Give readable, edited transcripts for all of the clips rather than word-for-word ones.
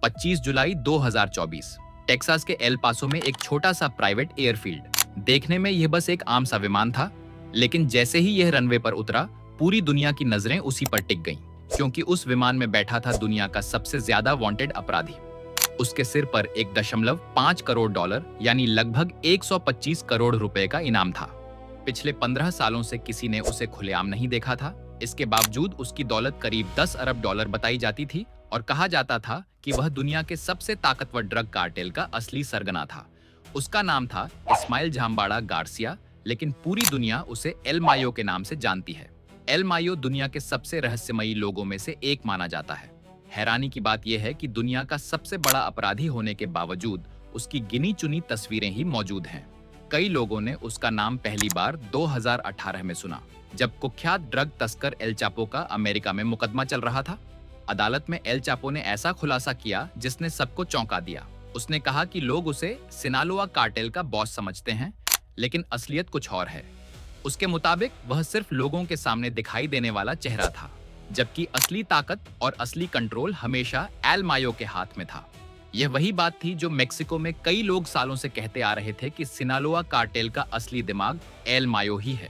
25 जुलाई 2024, Texas के El Paso में एक छोटा सा प्राइवेट एयरफील्ड। देखने में यह बस एक आम सा विमान था, लेकिन जैसे ही यह रनवे पर उतरा, पूरी दुनिया की नजरें उसी पर टिक गईं, क्योंकि उस विमान में बैठा था दुनिया का सबसे ज्यादा वांटेड अपराधी। उसके सिर पर 1.5 करोड़ डॉलर यानी लगभग 125 करोड़ रुपए का इनाम था। पिछले 15 सालों से किसी ने उसे खुलेआम नहीं देखा था। इसके बावजूद उसकी दौलत करीब 10 अरब डॉलर बताई जाती थी और कहा जाता था कि वह दुनिया के सबसे ताकतवर ड्रग कार्टेल का असली सरगना था। उसका नाम था इस्माइल झाम्बाड़ा गार्सिया, लेकिन पूरी दुनिया उसे एल मायो के नाम से जानती है। एल मायो दुनिया के सबसे रहस्यमयी लोगों में से एक माना जाता है। हैरानी की बात यह है कि दुनिया का सबसे बड़ा अपराधी होने के बावजूद उसकी गिनी चुनी तस्वीरें ही मौजूद हैं। कई लोगों ने उसका नाम पहली बार 2018 में सुना, जब कुख्यात ड्रग तस्कर एल चापो का अमेरिका में मुकदमा चल रहा था। अदालत में एल चापो ने ऐसा खुलासा किया जिसने सबको चौंका दिया। उसने कहा कि लोग उसे सिनालोआ कार्टेल का बॉस समझते हैं, लेकिन असलियत कुछ और है। उसके मुताबिक वह सिर्फ लोगों के सामने दिखाई देने वाला चेहरा था, जबकि असली ताकत और असली कंट्रोल हमेशा एल मायो के हाथ में था। यह वही बात थी जो मेक्सिको में कई लोग सालों से कहते आ रहे थे कि सिनालोआ कार्टेल का असली दिमाग एल मायो ही है।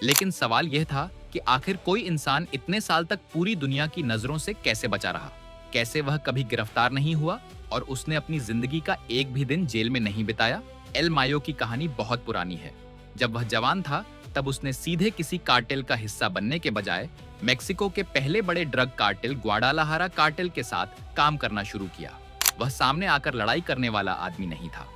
लेकिन सवाल यह था कि आखिर कोई इंसान इतने साल तक पूरी दुनिया की नजरों से कैसे बचा रहा? कैसे वह कभी गिरफ्तार नहीं हुआ और उसने अपनी जिंदगी का एक भी दिन जेल में नहीं बिताया? एल मायो की कहानी बहुत पुरानी है। जब वह जवान था, तब उसने सीधे किसी कार्टेल का हिस्सा बनने के बजाय मेक्सिको के पहले बड़े ड्रग कार्टेल ग्वाडालाहारा कार्टेल के साथ काम करना शुरू किया। वह सामने आकर लड़ाई करने वाला आदमी नहीं था।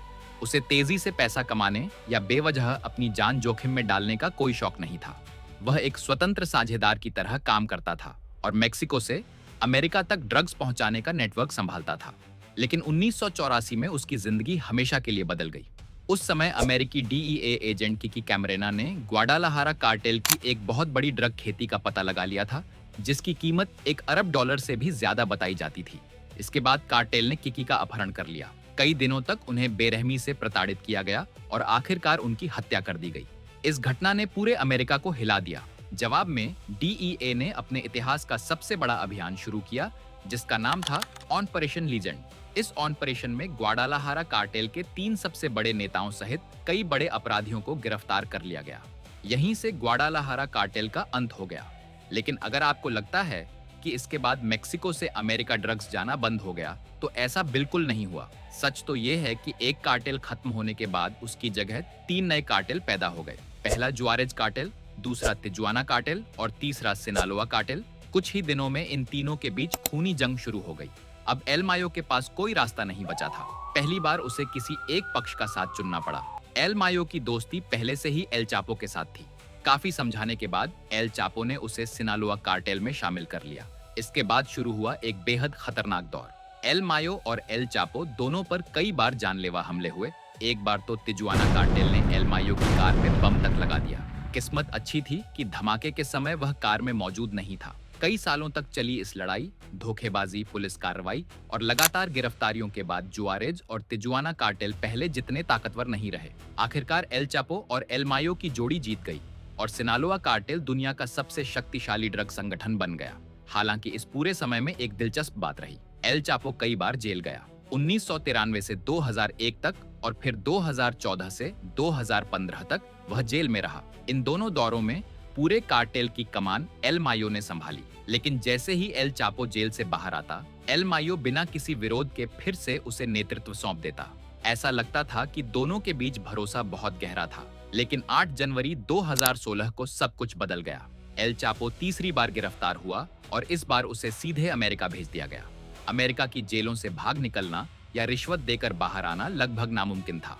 उसे तेजी से पैसा कमाने या बेवजह अपनी जान जोखिम में डालने का कोई शौक नहीं था। वह एक स्वतंत्र साझेदार की तरह काम करता था और मेक्सिको से अमेरिका तक ड्रग्स पहुंचाने का नेटवर्क संभालता था। लेकिन 1984 में उसकी जिंदगी हमेशा के लिए बदल गई। उस समय अमेरिकी डीईए एजेंट किकी कैमरेना ने ग्वाडालाहारा कार्टेल की एक बहुत बड़ी ड्रग खेती का पता लगा लिया था, जिसकी कीमत 1 अरब डॉलर से भी ज्यादा बताई जाती थी। इसके बाद कार्टेल ने किकी का अपहरण कर लिया। कई दिनों तक उन्हें बेरहमी से प्रताड़ित किया गया और आखिरकार उनकी हत्या कर दी गई। इस घटना ने पूरे अमेरिका को हिला दिया। जवाब में डीईए ने अपने इतिहास का सबसे बड़ा अभियान शुरू किया, जिसका नाम था ऑपरेशन लीजेंड। इस ऑपरेशन में ग्वाडालाहारा कार्टेल के 3 सबसे बड़े नेताओं सहित कई बड़े अपराधियों को गिरफ्तार कर लिया गया। यहीं से ग्वाडालाहारा कार्टेल का अंत हो गया। लेकिन अगर आपको लगता है कि इसके बाद मेक्सिको से अमेरिका ड्रग्स जाना बंद हो गया, तो ऐसा बिल्कुल नहीं हुआ। सच तो यह है कि एक कार्टेल खत्म होने के बाद उसकी जगह 3 नए कार्टेल पैदा हो गए। पहला जुआरेज कार्टेल, दूसरा तिजुआना कार्टेल और तीसरा सिनालोआ कार्टेल। कुछ ही दिनों में इन तीनों के बीच खूनी जंग शुरू हो गई। अब एल मायो के पास कोई रास्ता नहीं बचा था। पहली बार उसे किसी एक पक्ष का साथ चुनना पड़ा। एल मायो की दोस्ती पहले से ही एल चापो के साथ थी। काफी समझाने के बाद एल चापो ने उसे सिनालोआ कार्टेल में शामिल कर लिया। इसके बाद शुरू हुआ एक बेहद खतरनाक दौर। एल मायो और एल चापो दोनों पर कई बार जानलेवा हमले हुए। एक बार तो तिजुआना कार्टेल ने एल मायो की कार में बम तक लगा दिया। किस्मत अच्छी थी कि धमाके के समय वह कार में मौजूद नहीं था। कई सालों तक चली इस लड़ाई, धोखेबाजी, पुलिस कार्रवाई और लगातार गिरफ्तारियों के बाद जुआरेज और तिजुआना कार्टेल पहले जितने ताकतवर नहीं रहे। आखिरकार एल चापो और एल मायो की जोड़ी जीत गई और सिनालोआ कार्टेल दुनिया का सबसे शक्तिशाली ड्रग संगठन बन गया। हालांकि इस पूरे समय में एक दिलचस्प बात रही। एल चापो कई बार जेल गया। 1993 से 2001 तक और फिर 2014 से 2015 तक वह जेल में रहा। इन दोनों दौरों में पूरे कार्टेल की कमान एल मायो ने संभाली। लेकिन जैसे ही एल चापो जेल से बाहर आता, एल मायो बिना किसी विरोध के फिर से उसे नेतृत्व सौंप देता। ऐसा लगता था कि दोनों के बीच भरोसा बहुत गहरा था। लेकिन 8 जनवरी 2016 को सब कुछ बदल गया। एल चापो तीसरी बार गिरफ्तार हुआ और इस बार उसे सीधे अमेरिका भेज दिया गया। अमेरिका की जेलों से भाग निकलना या रिश्वत देकर बाहर आना लगभग नामुमकिन था।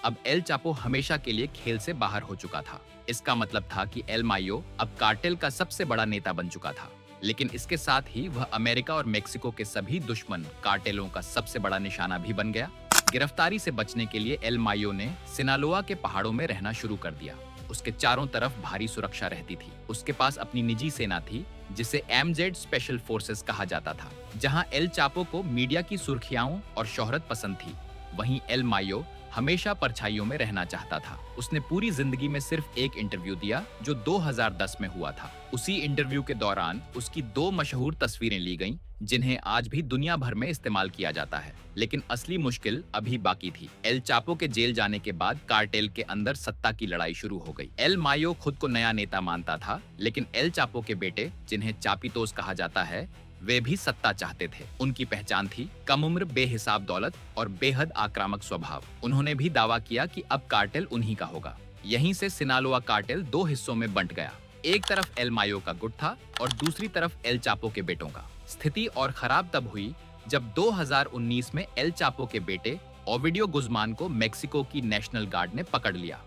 अब एल चापो हमेशा के लिए खेल से बाहर हो चुका था। इसका मतलब था कि एल मायो अब कार्टेल का सबसे बड़ा नेता बन चुका था। लेकिन इसके साथ ही वह अमेरिका और मेक्सिको के सभी दुश्मन कार्टेलों का सबसे बड़ा निशाना भी बन गया। गिरफ्तारी से बचने के लिए एल मायो ने सिनालोआ के पहाड़ों में रहना शुरू कर दिया। उसके चारों तरफ भारी सुरक्षा रहती थी। उसके पास अपनी निजी सेना थी, जिसे एमजेड स्पेशल फोर्सेस कहा जाता था। जहां एल चापो को मीडिया की सुर्खियां और शोहरत पसंद थी, वहीं एल मायो हमेशा परछाइयों में रहना चाहता था। उसने पूरी जिंदगी में सिर्फ एक इंटरव्यू दिया, जो 2010 में हुआ था। उसी इंटरव्यू के दौरान उसकी 2 मशहूर तस्वीरें ली गईं, जिन्हें आज भी दुनिया भर में इस्तेमाल किया जाता है। लेकिन असली मुश्किल अभी बाकी थी। एल चापो के जेल जाने के बाद कार्टेल के अंदर सत्ता की लड़ाई शुरू हो गई। एल मायो खुद को नया नेता मानता था, लेकिन एल चापो के बेटे, जिन्हें चापितोस कहा जाता है, वे भी सत्ता चाहते थे। उनकी पहचान थी कम उम्र, बेहिसाब दौलत और बेहद आक्रामक स्वभाव। उन्होंने भी दावा किया कि अब कार्टेल उन्हीं का होगा। यहीं से सिनालोआ कार्टेल दो हिस्सों में बंट गया। एक तरफ एल मायो का गुट था और दूसरी तरफ एल चापो के बेटों का। स्थिति और खराब तब हुई जब 2019 में एल चापो के बेटे ओविडियो गुज़मान को मेक्सिको की नेशनल गार्ड ने पकड़ लिया।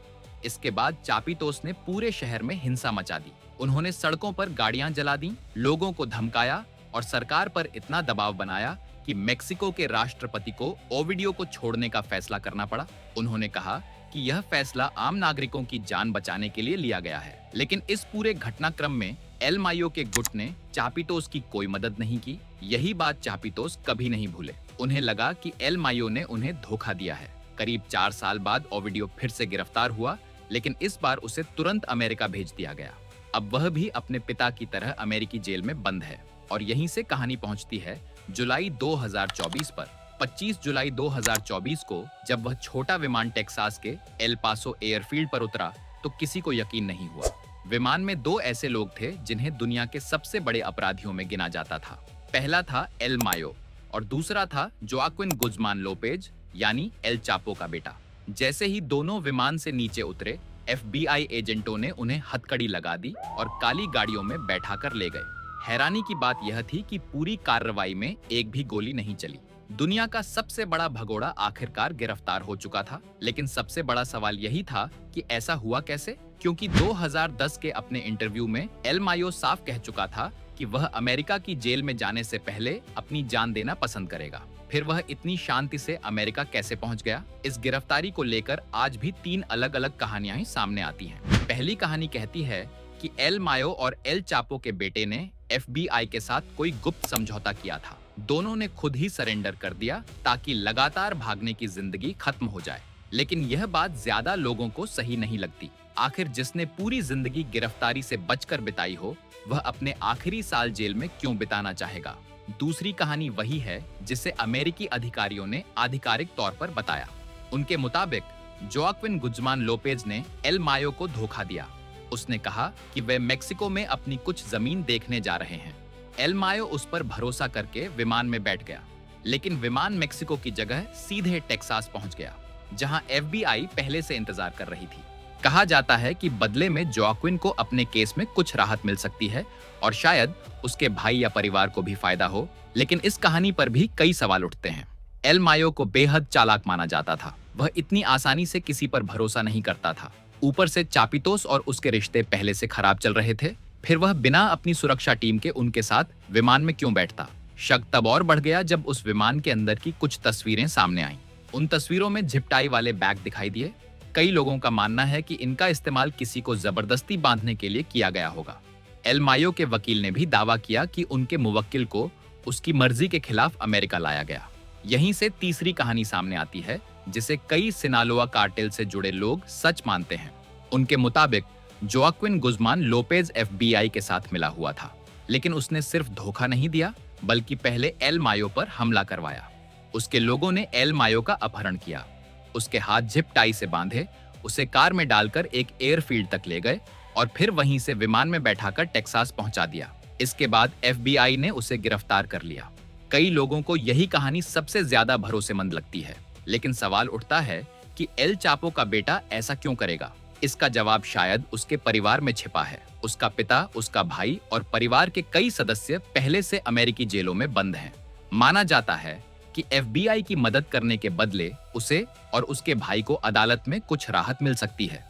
इसके बाद चापितोस ने पूरे शहर में हिंसा मचा दी। उन्होंने सड़कों पर गाड़ियां जला दी, लोगों को धमकाया और सरकार पर इतना दबाव बनाया कि मेक्सिको के राष्ट्रपति को ओविडियो को छोड़ने का फैसला करना पड़ा। उन्होंने कहा कि यह फैसला आम नागरिकों की जान बचाने के लिए लिया गया है। लेकिन इस पूरे घटनाक्रम में एल मायो के गुट ने चापितोस की कोई मदद नहीं की। यही बात चापितोस कभी नहीं भूले। उन्हें लगा कि एल मायो ने उन्हें धोखा दिया है। करीब 4 साल बाद ओविडियो फिर से गिरफ्तार हुआ, लेकिन इस बार उसे तुरंत अमेरिका भेज दिया गया। अब वह भी अपने पिता की तरह अमेरिकी जेल में बंद है। और यहीं से कहानी पहुंचती है जुलाई 2024 पर। 25 जुलाई 2024 को जब वह छोटा विमान टेक्सास के एल पासो एयरफील्ड पर उतरा तो किसी को यकीन नहीं हुआ। विमान में 2 ऐसे लोग थे जिन्हें दुनिया के सबसे बड़े अपराधियों में गिना जाता था। पहला था एल मायो और दूसरा था जोआक्विन गुज़मान लोपेज, यानी एल चापो का बेटा। जैसे ही दोनों विमान से नीचे उतरे, FBI एजेंटों ने उन्हें हथकड़ी लगा दी और काली गाड़ियों में बैठाकर ले गए। हैरानी की बात यह थी कि पूरी कार्रवाई में एक भी गोली नहीं चली। दुनिया का सबसे बड़ा भगोड़ा आखिरकार गिरफ्तार हो चुका था। लेकिन सबसे बड़ा सवाल यही था कि ऐसा हुआ कैसे, क्योंकि 2010 के अपने इंटरव्यू में एल मायो साफ कह चुका था कि वह अमेरिका की जेल में जाने से पहले अपनी जान देना पसंद करेगा। फिर वह इतनी शांति से अमेरिका कैसे पहुंच गया? इस गिरफ्तारी को लेकर आज भी 3 अलग-अलग कहानियां सामने आती हैं। पहली कहानी कहती है कि एल मायो और एल चापो के बेटे ने FBI के साथ कोई गुप्त समझौता किया था। दोनों ने खुद ही सरेंडर कर दिया ताकि लगातार भागने की जिंदगी खत्म हो जाए। लेकिन यह बात ज्यादा लोगों को सही नहीं लगती। आखिर जिसने पूरी जिंदगी गिरफ्तारी से बचकर बिताई हो, वह अपने आखिरी साल जेल में क्यों बिताना चाहेगा? दूसरी कहानी वही है जिसे अमेरिकी अधिकारियों ने आधिकारिक तौर पर बताया। उनके मुताबिक जोआक्विन गुज़मान लोपेज ने एल मायो को धोखा दिया। उसने कहा कि वे मेक्सिको में अपनी कुछ जमीन देखने जा रहे हैं। एल मायो उस पर भरोसा करके विमान में बैठ गया, लेकिन विमान मेक्सिको की जगह सीधे टेक्सास पहुंच गया, जहां FBI पहले से इंतजार कर रही थी। कहा जाता है कि बदले में जोआक्विन को अपने केस में कुछ राहत मिल सकती है और शायद उसके भाई या परिवार को भी फायदा हो। लेकिन इस कहानी पर भी कई सवाल उठते हैं। एल मायो को बेहद चालाक माना जाता था। वह इतनी आसानी से किसी पर भरोसा नहीं करता था। ऊपर से चापितोस और उसके रिश्ते पहले से खराब चल रहे थे। फिर वह बिना अपनी सुरक्षा टीम के उनके साथ विमान में क्यों बैठता? शक तब और बढ़ गया जब उस विमान के अंदर की कुछ तस्वीरें सामने आईं। उन तस्वीरों में झिपटाई वाले बैग दिखाई दिए। कई लोगों का मानना है कि इनका इस्तेमाल किसी को जबरदस्ती बांधने के लिए किया गया होगा। एल मायो के वकील ने भी दावा किया कि उनके मुवक्किल को उसकी मर्जी के खिलाफ अमेरिका लाया गया। यहीं से तीसरी कहानी सामने आती है, जिसे कई सिनालोआ कार्टेल से जुड़े लोग सच मानते हैं। उनके मुताबिक जोआक्विन गुज़मान लोपेज FBI के साथ मिला हुआ था, लेकिन उसने सिर्फ धोखा नहीं दिया, बल्कि पहले एल मायो पर हमला करवाया। उसके लोगों ने एल मायो का अपहरण किया, उसके हाथ जिप टाई से बांधे, उसे कार में डालकर एक एयरफील्ड तक ले गए और फिर वहीं से विमान में बैठाकर टेक्सास पहुंचा दिया। इसके बाद FBI ने उसे गिरफ्तार कर लिया। कई लोगों को यही कहानी सबसे ज्यादा भरोसेमंद लगती है, लेकिन सवाल उठता है कि एल चापो का बेटा ऐसा क्यों करेगा? इसका जवाब शायद उसके परिवार में छिपा है। उसका पिता, उसका भाई और परिवार के कई सदस्य पहले से अमेरिकी जेलों में बंद हैं। माना जाता है कि FBI की मदद करने के बदले उसे और उसके भाई को अदालत में कुछ राहत मिल सकती है।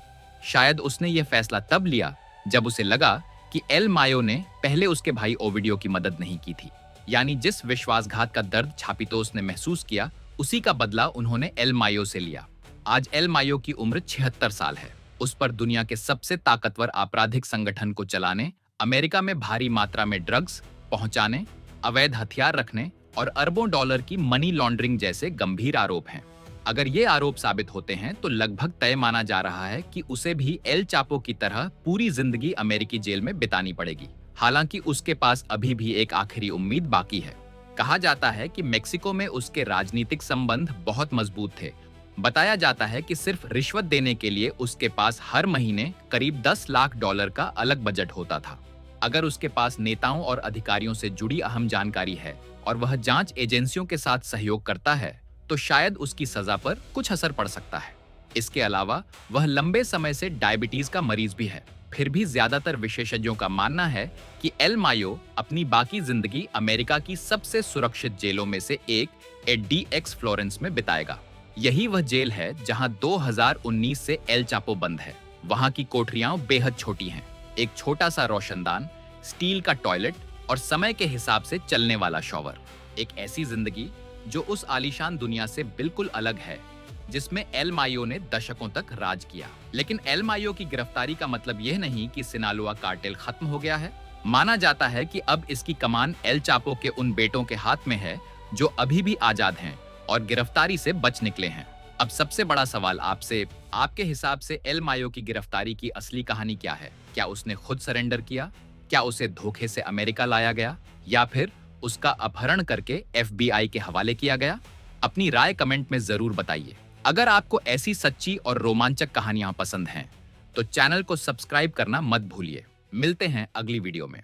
शायद उसने यह फैसला तब लिया जब उसे लगा कि एल मायो ने पहले उसके भाई ओविडियो की मदद नहीं की थी। यानी जिस विश्वासघात का दर्द चापितोस ने महसूस किया, उसी का बदला उन्होंने एल मायो से लिया। आज एल मायो की उम्र 76 साल है। उस पर दुनिया के सबसे ताकतवर आपराधिक संगठन को चलाने, अमेरिका में भारी मात्रा में ड्रग्स पहुंचाने, अवैध हथियार रखने और अरबों डॉलर की मनी लॉन्ड्रिंग जैसे गंभीर आरोप हैं। अगर ये आरोप साबित होते हैं तो लगभग तय माना जा रहा है कि उसे भी एल चापो की तरह पूरी जिंदगी अमेरिकी जेल में बितानी पड़ेगी। हालांकि उसके पास अभी भी एक आखिरी उम्मीद बाकी है। कहा जाता है कि मेक्सिको में उसके राजनीतिक संबंध बहुत मजबूत थे। बताया जाता है कि सिर्फ रिश्वत देने के लिए उसके पास हर महीने करीब 10 लाख डॉलर का अलग बजट होता था। अगर उसके पास नेताओं और अधिकारियों से जुड़ी अहम जानकारी है और वह जांच एजेंसियों के साथ सहयोग करता है, तो शायद उसकी सजा पर कुछ असर पड़ सकता है। इसके अलावा वह लंबे समय से डायबिटीज का मरीज भी है। फिर भी ज्यादातर विशेषज्ञों का मानना है कि एल मायो अपनी बाकी जिंदगी अमेरिका की सबसे सुरक्षित जेलों में से एक DX फ्लोरेंस में बिताएगा। यही वह जेल है जहां 2019 से एल चापो बंद है। वहां की कोठरियां बेहद छोटी हैं। एक छोटा सा रोशनदान, स्टील का टॉयलेट और समय के हिसाब से चलने वाला शॉवर। एक ऐसी जिंदगी जो उस आलीशान दुनिया से बिल्कुल अलग है जिसमें एल मायो ने दशकों तक राज किया। लेकिन एल मायो की गिरफ्तारी का मतलब यह नहीं कि सिनालोआ कार्टेल खत्म हो गया है। माना जाता है कि अब इसकी कमान एल चापो के उन बेटों के हाथ में है जो अभी भी आजाद हैं और गिरफ्तारी से बच निकले हैं। अब सबसे बड़ा सवाल आपसे, आपके हिसाब से एल मायो की गिरफ्तारी की असली कहानी क्या है? क्या उसने खुद सरेंडर किया? क्या उसे धोखे से अमेरिका लाया गया? या फिर उसका अपहरण करके FBI के हवाले किया गया? अपनी राय कमेंट में जरूर बताइए। अगर आपको ऐसी सच्ची और रोमांचक कहानियां पसंद हैं, तो चैनल को सब्सक्राइब करना मत भूलिए। मिलते हैं अगली वीडियो में।